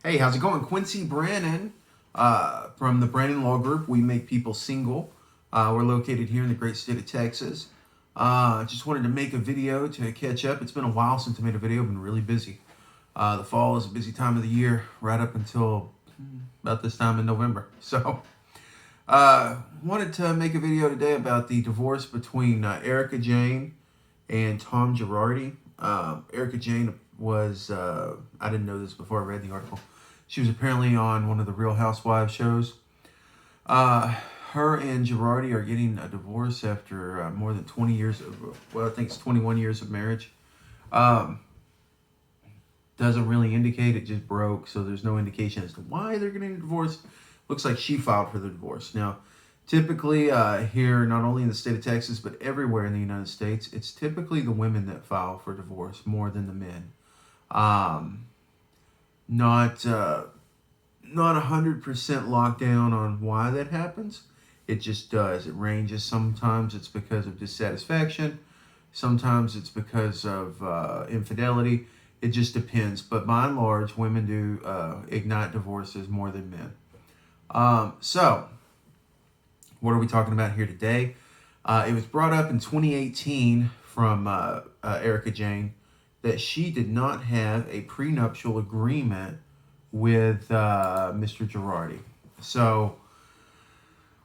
Hey, how's it going? Quincy Brannan from the Brannan Law Group. We make people single. We're located here in the great state of Texas. Just wanted to make a video to catch up. It's been a while since I made a video. I've been really busy. The fall is a busy time of the year, right up until about this time in November. So, wanted to make a video today about the divorce between Erika, Jayne, and Tom Girardi. Erika Jayne was, I didn't know this before I read the article. She was apparently on one of the Real Housewives shows. Her and Girardi are getting a divorce after more than 20 years of, well, I think it's 21 years of marriage. Doesn't really indicate, it just broke, so there's no indication as to why they're getting a divorce. Looks like she filed for the divorce. Now, typically here, not only in the state of Texas, but everywhere in the United States, it's typically the women that file for divorce more than the men. Not 100% locked down on why that happens. It just does. It ranges. Sometimes it's because of dissatisfaction. Sometimes it's because of infidelity. It just depends. But by and large, women do ignite divorces more than men. So, what are we talking about here today? It was brought up in 2018 from Erika Jayne that she did not have a prenuptial agreement with Mr. Girardi. So,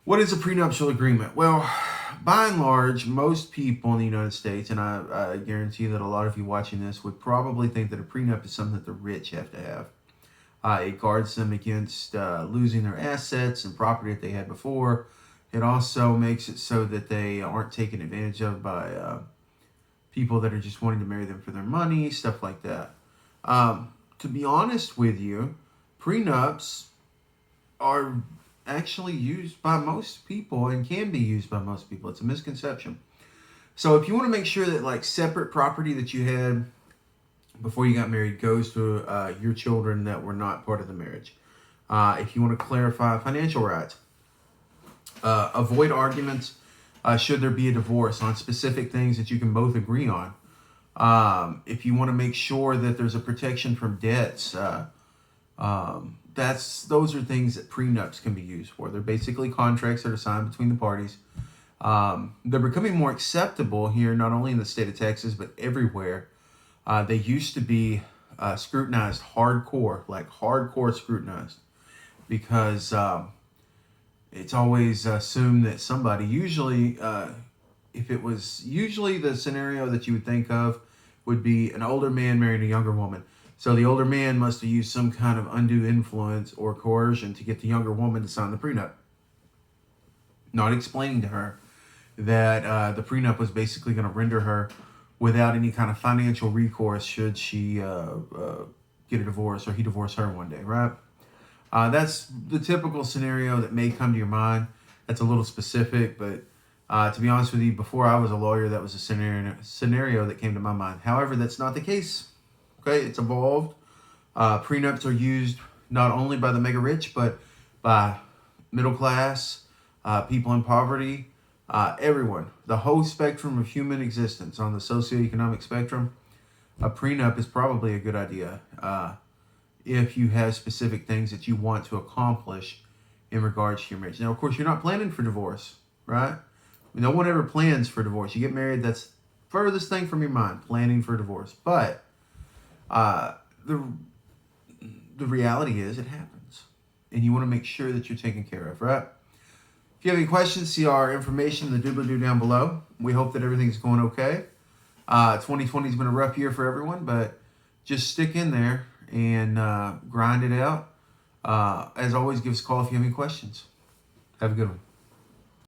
what is a prenuptial agreement? Well, by and large, most people in the United States, and I guarantee that a lot of you watching this would probably think that a prenup is something that the rich have to have. It guards them against losing their assets and property that they had before. It also makes it so that they aren't taken advantage of by people that are just wanting to marry them for their money, stuff like that. To be honest with you, prenups are actually used by most people and can be used by most people. It's a misconception. So if you want to make sure that like separate property that you had before you got married goes to your children that were not part of the marriage. If you want to clarify financial rights, avoid arguments should there be a divorce on specific things that you can both agree on. If you want to make sure that there's a protection from debts, those are things that prenups can be used for. They're basically contracts that are signed between the parties. They're becoming more acceptable here, not only in the state of Texas, but everywhere. They used to be scrutinized hardcore, like hardcore scrutinized, because it's always assumed that somebody, usually the scenario that you would think of would be an older man marrying a younger woman. So the older man must have used some kind of undue influence or coercion to get the younger woman to sign the prenup, not explaining to her that the prenup was basically going to render her without any kind of financial recourse should she get a divorce or he divorce her one day, right? That's the typical scenario that may come to your mind. That's a little specific, but to be honest with you, before I was a lawyer, that was a scenario that came to my mind. However, that's not the case. Okay, it's evolved. Prenups are used not only by the mega rich, but by middle class, people in poverty, everyone. The whole spectrum of human existence on the socioeconomic spectrum. A prenup is probably a good idea if you have specific things that you want to accomplish in regards to your marriage. Now, of course, you're not planning for divorce, right? No one ever plans for divorce. You get married, that's the furthest thing from your mind, planning for divorce. But the reality is it happens. And you want to make sure that you're taken care of, right? If you have any questions, see our information in the doobly-doo down below. We hope that everything's going okay. 2020 has been a rough year for everyone, but just stick in there and grind it out. As always, give us a call if you have any questions. Have a good one.